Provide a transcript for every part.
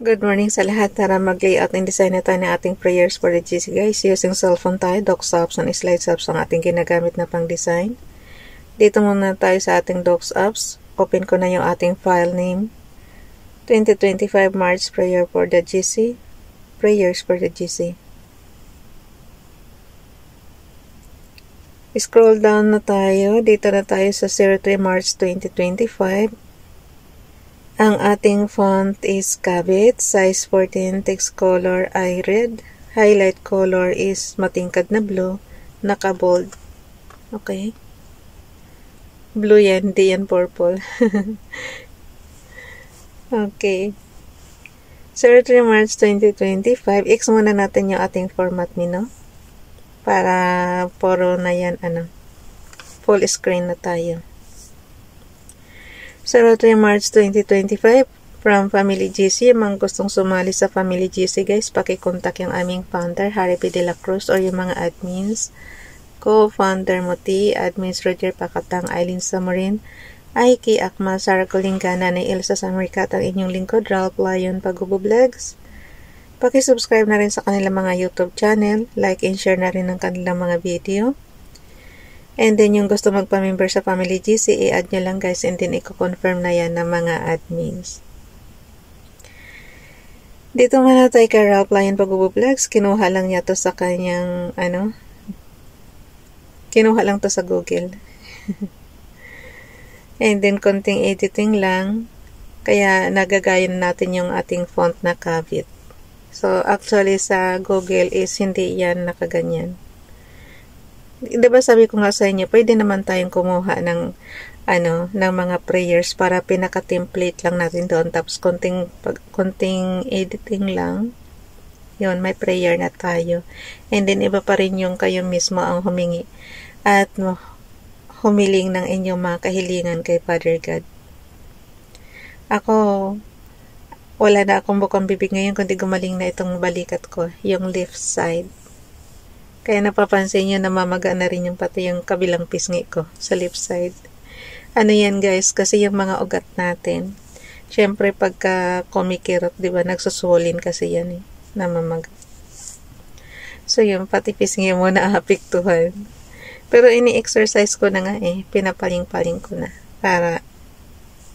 Good morning sa lahat. Tara mag-layout and design na tayo ng ating prayers for the GC guys. Using cellphone tayo, docs apps and slides apps ang ating ginagamit na pang design. Dito muna tayo sa ating docs apps. Open ko na yung ating file name. 2025 March prayer for the GC. Prayers for the GC. Scroll down na tayo. Dito na tayo sa 03 March 2025. Ang ating font is Cabit, size 14, text color ay red, highlight color is matingkad na blue, naka-bold. Okay. Blue yan, di yan purple. Okay. 03 March 2025, X muna natin yung ating format menu. Para puro na yan, full screen na tayo. 03 March 2025 from Family GC. Mga gustong sumali sa Family GC guys, pakikontak yung aming founder, Harry P. De La Cruz, or yung mga admins. Co-founder Muti, admins Roger Pacatang, Eileen Samarin, Aiki Akma, Sarah Colingana, na Elsa Samaricat, ang inyong lingkod, Ralph Lion Pagubo Vlogs. Pakisubscribe na rin sa kanilang mga YouTube channel, like and share na rin ang kanilang mga video. And then, yung gusto magpa-member sa Family GC, i-add nyo lang guys, and then i-confirm na yan ng mga admins. Dito nga tayo kay Ralph Lion Pagubo Vlogs. Kinuha lang niya to sa kanyang, kinuha lang to sa Google. And then, konting editing lang. Kaya, nagagayon natin yung ating font na Cabit. So, actually, sa Google is hindi yan nakaganyan. Diba sabi ko nga sa inyo, pwede naman tayong kumuha ng ng mga prayers para pinaka-template lang natin doon, tapos konting editing lang. Yun, may prayer na tayo. And then iba pa rin yung kayo mismo ang humingi at humiling ng inyong mga kahilingan kay Father God. Ako, wala na akong bukang bibig ngayon kundi gumaling na itong balikat ko, yung left side. Kaya napapansin nyo, namamaga na rin yung pati yung kabilang pisngi ko sa left side. Ano yan guys, kasi yung mga ugat natin, syempre pagka kumikirot, diba, nagsusulin kasi yan namamaga. So yung pati pisngi mo naapektuhan. Pero ini-exercise ko na nga pinapaling-paling ko na para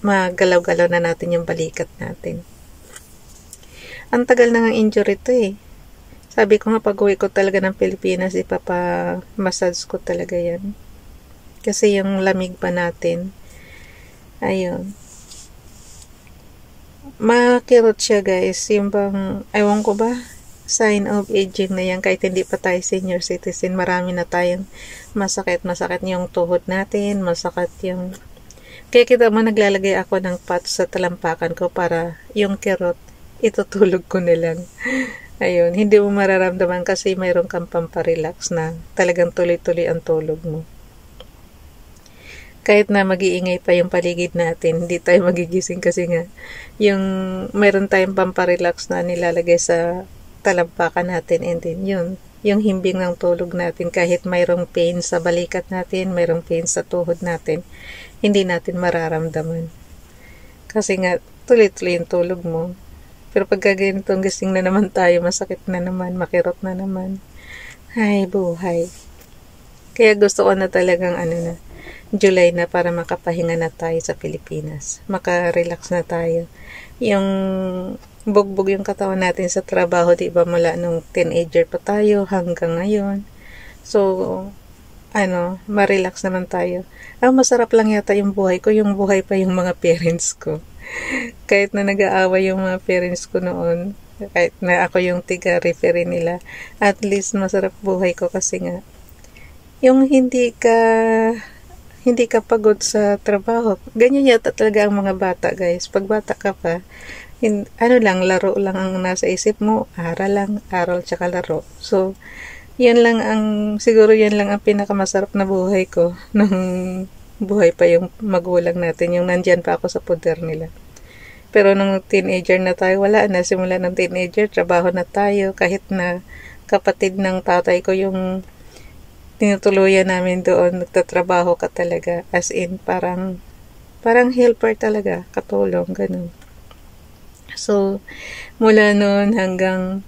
magalaw-galaw na natin yung balikat natin. Ang tagal na ng injury to Sabi ko nga, pag-uwi ko talaga ng Pilipinas, ipapa-massage ko talaga yan. Kasi yung lamig pa natin, ayun. Makirot siya guys, yung bang, ewan ko ba, sign of aging na yan, kahit hindi pa tayo senior citizen, marami na tayong masakit yung tuhod natin, masakit yung, kaya kita mo naglalagay ako ng patch sa talampakan ko para yung kirot, itutulog ko na lang. Ayun, hindi mo mararamdaman kasi mayroon kang pamparelax na talagang tuloy-tuloy ang tulog mo. Kahit na mag-iingay pa yung paligid natin, hindi tayo magigising kasi nga yung mayroon tayong pamparelax na nilalagay sa talampakan natin, and then yung himbing ng tulog natin, kahit mayroong pain sa balikat natin, mayroong pain sa tuhod natin, hindi natin mararamdaman. Kasi nga tuloy-tuloy yung tulog mo. Pero pagka ganitong gising na naman tayo, masakit na naman, makirot na naman. Ay, buhay. Kaya gusto ko na talagang July na para makapahinga na tayo sa Pilipinas. Maka-relax na tayo. Yung bugbog yung katawan natin sa trabaho, diba, mula nung teenager pa tayo hanggang ngayon. So, ma-relax naman tayo. Masarap lang yata yung buhay ko, yung buhay pa yung mga parents ko. Kahit na nag-aaway yung mga parents ko noon, kahit na ako yung tiga-referee nila, at least masarap buhay ko kasi nga, yung hindi ka pagod sa trabaho. Ganyan yata talaga ang mga bata guys. Pag bata ka pa, laro lang ang nasa isip mo, aral tsaka laro. So, siguro yan lang ang pinakamasarap na buhay ko nung buhay pa yung magulang natin, yung nandyan pa ako sa poder nila. Pero nung teenager na tayo, wala na. Simula ng teenager, trabaho na tayo. Kahit na kapatid ng tatay ko yung tinutuluyan namin doon, nagtatrabaho ka talaga. As in, parang helper talaga, katulong, ganun. So, mula noon hanggang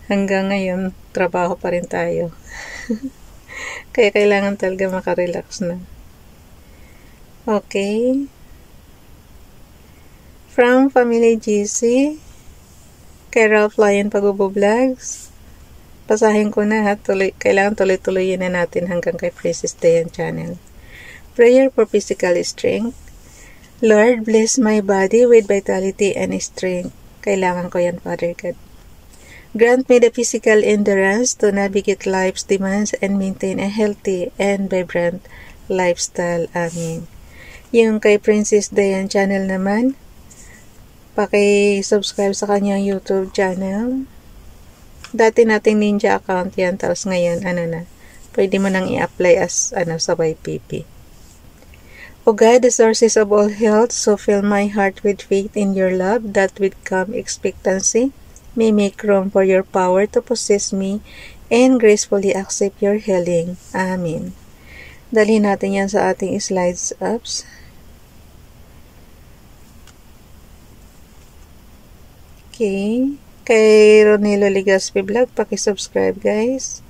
ngayon, trabaho pa rin tayo. Kaya kailangan talaga makarelax na. Okay. From Family GC, kay Ralph Lion Pagubo-Vlogs. Basahin ko na ha. Kailangan tuloy-tuloyin na natin hanggang kay Princess Dayan Channel. Prayer for physical strength. Lord, bless my body with vitality and strength. Kailangan ko yan, Father God. Grant me the physical endurance to navigate life's demands and maintain a healthy and vibrant lifestyle. Amen. Yung kay Princess Dayan Channel naman, paki-subscribe sa kanyang YouTube channel. Dati nating Ninja account yan, tapos ngayon, pwede mo nang i-apply as, sa YPP. O God, the sources of all health, so fill my heart with faith in your love, that with calm expectancy, may make room for your power to possess me, and gracefully accept your healing. Amen. Dalhin natin yan sa ating slides apps. Okay. Kay Ronelo Ligaspi Vlog, paki-subscribe guys.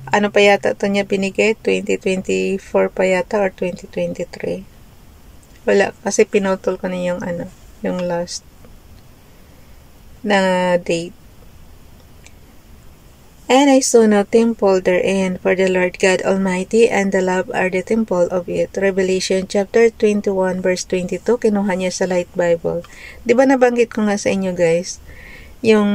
Ano pa yata ito niya binigay? 2024 pa yata or 2023? Wala, kasi pinutol ko na yung yung last na date. And I saw no temple therein, for the Lord God Almighty and the Lamb are the temple of it. Revelation chapter 21 verse 22, kinuha niya sa Light Bible. Di ba nabanggit ko nga sa inyo guys, yung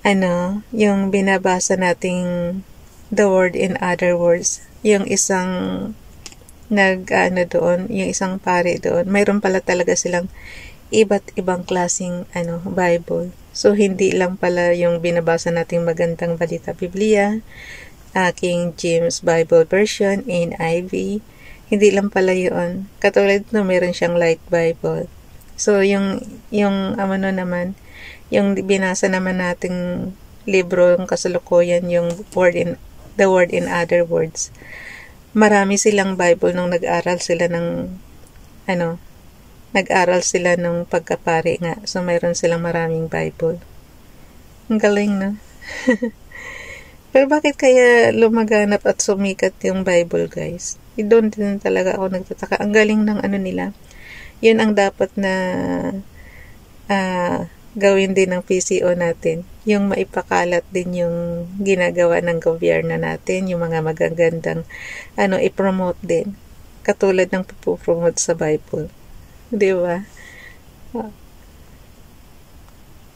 yung binabasa nating the word in other words, yung isang doon, yung isang pare doon, mayroon pala talaga silang iba't ibang klaseng Bible. So, hindi lang pala yung binabasa nating Magandang Balita Biblia, King James Bible Version, NIV. Hindi lang pala yun. Katulad no, meron siyang Light Bible. So, yung naman, yung binasa naman nating libro, yung kasalukuyan, yung the word in other words. Marami silang Bible nung nag-aral sila ng pagkapari nga. So, mayroon silang maraming Bible. Ang galing, no? Pero bakit kaya lumaganap at sumikat yung Bible, guys? Doon din talaga ako nagtataka. Ang galing ng nila. Yun ang dapat na gawin din ng PCO natin. Yung maipakalat din yung ginagawa ng gobyerno natin, yung mga magagandang i-promote din. Katulad ng pupromote sa Bible. Diba?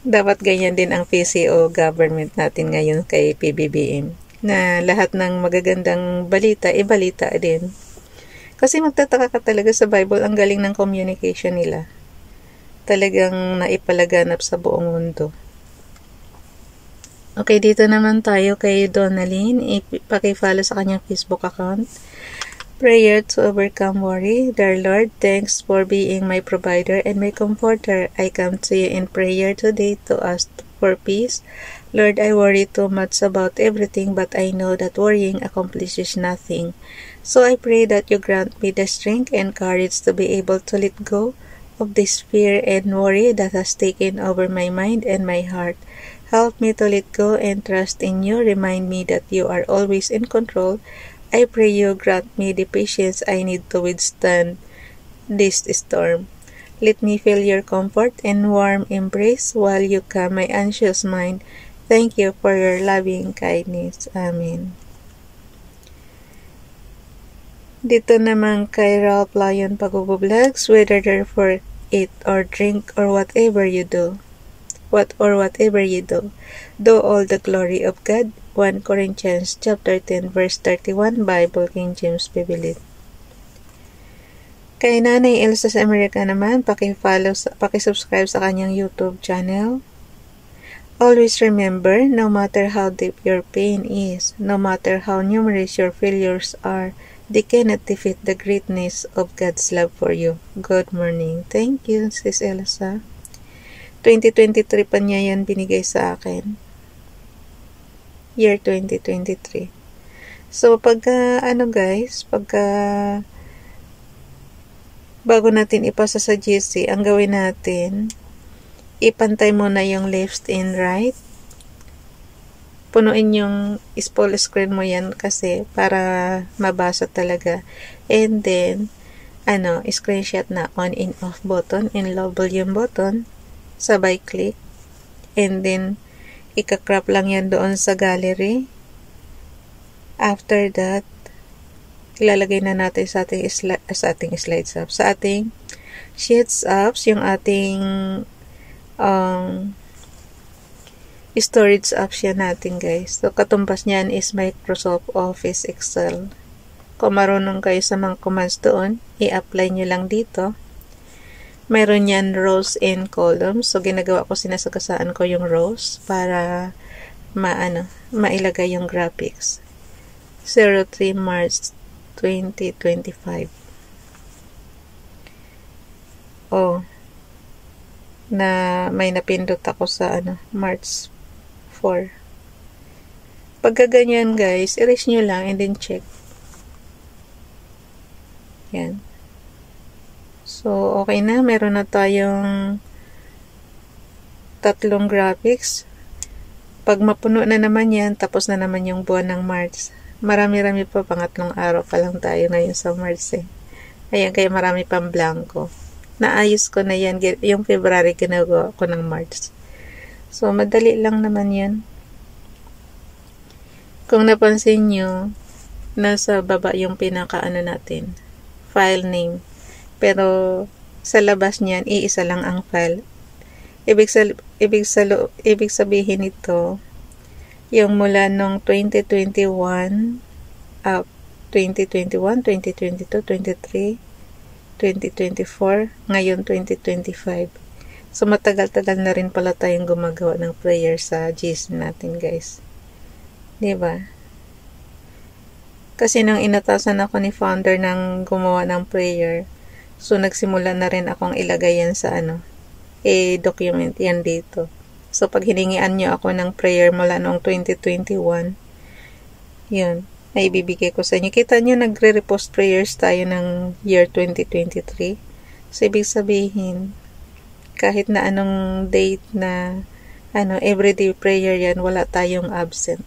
Dapat ganyan din ang PCO government natin ngayon kay PBBM. Na lahat ng magagandang balita, ibalita din. Kasi magtataka ka talaga sa Bible, ang galing ng communication nila. Talagang naipalaganap sa buong mundo. Okay, dito naman tayo kay Donalyn. Paki-follow sa kanyang Facebook account. Prayer to overcome worry. Dear Lord, thanks for being my provider and my comforter. I come to you in prayer today to ask for peace. Lord, I worry too much about everything, but I know that worrying accomplishes nothing. So I pray that you grant me the strength and courage to be able to let go of this fear and worry that has taken over my mind and my heart. Help me to let go and trust in you. Remind me that you are always in control. I pray you grant me the patience I need to withstand this storm. Let me feel your comfort and warm embrace while you calm my anxious mind. Thank you for your loving kindness. Amen. Dito naman kay Ralph Lion Pagubo-Vlogs, whether therefore eat or drink or whatever you do, do all the glory of God. 1 Corinthians chapter 10 verse 31, Bible King James Bible. Kay Nanay Elsa sa Amerika naman, paki-subscribe sa kanyang YouTube channel. Always remember, no matter how deep your pain is, no matter how numerous your failures are, they cannot defeat the greatness of God's love for you. Good morning. Thank you, Sis Elsa. 2023 pa niya yan binigay sa akin. Year 2023. So, pagka bago natin ipasa sa GC, ang gawin natin, ipantay muna yung left and right. Punuin yung full screen mo yan kasi para mabasa talaga. And then, screenshot na on and off button and low volume button. Sabay click. And then, ika-crop lang yan doon sa gallery. After that, ilalagay na natin sa ating slides apps. Sa ating sheets apps, yung ating storage apps yan natin, guys. So, katumbas niyan is Microsoft Office Excel. Kung marunong kayo sa mga commands doon, i-apply nyo lang dito. Mayroon yan rows and columns. So, ginagawa ko, sinasagasaan ko yung rows para mailagay yung graphics. 03 March 2025. Na may napindot ako sa March 4. Pagka ganyan, guys, erase nyo lang and then check. Yan. So, okay na. Meron na tayong 3 graphics. Pag mapuno na naman yan, tapos na naman yung buwan ng March. Marami-rami pa, pangatlong araw pa lang tayo ngayon sa March eh. Ayan, kaya marami pang blanco. Naayos ko na yan. Yung February, ginagawa ko ng March. So, madali lang naman yan. Kung napansin nyo, nasa baba yung pinaka-ano natin, file name. Pero, sa labas niyan, iisa lang ang file. Ibig sabihin ito, yung mula nung 2021, 2021, 2022, 23, 2024, ngayon 2025. So, matagal-tagal na rin pala tayong gumagawa ng prayer sa GC natin, guys. Diba? Kasi nang inatasan ako ni founder ng gumawa ng prayer, so nagsimula na rin akong ilagay yan sa document yan dito. So, pag hiningian nyo ako ng prayer mula noong 2021, yun, ay ibibigay ko sa inyo. Kita nyo, nagre-repost prayers tayo ng year 2023. So, ibig sabihin, kahit na anong date na, everyday prayer yan, wala tayong absent.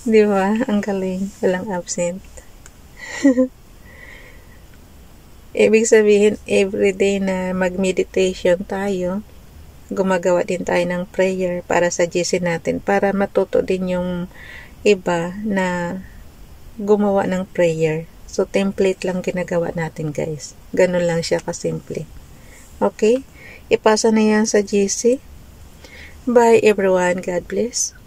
Di ba? Ang galing. Walang absent. Ibig sabihin, everyday na mag-meditation tayo, gumagawa din tayo ng prayer para sa GC natin, para matuto din yung iba na gumawa ng prayer. So, template lang ginagawa natin, guys. Ganun lang siya kasimple. Okay? Ipasa na yan sa GC. Bye, everyone. God bless.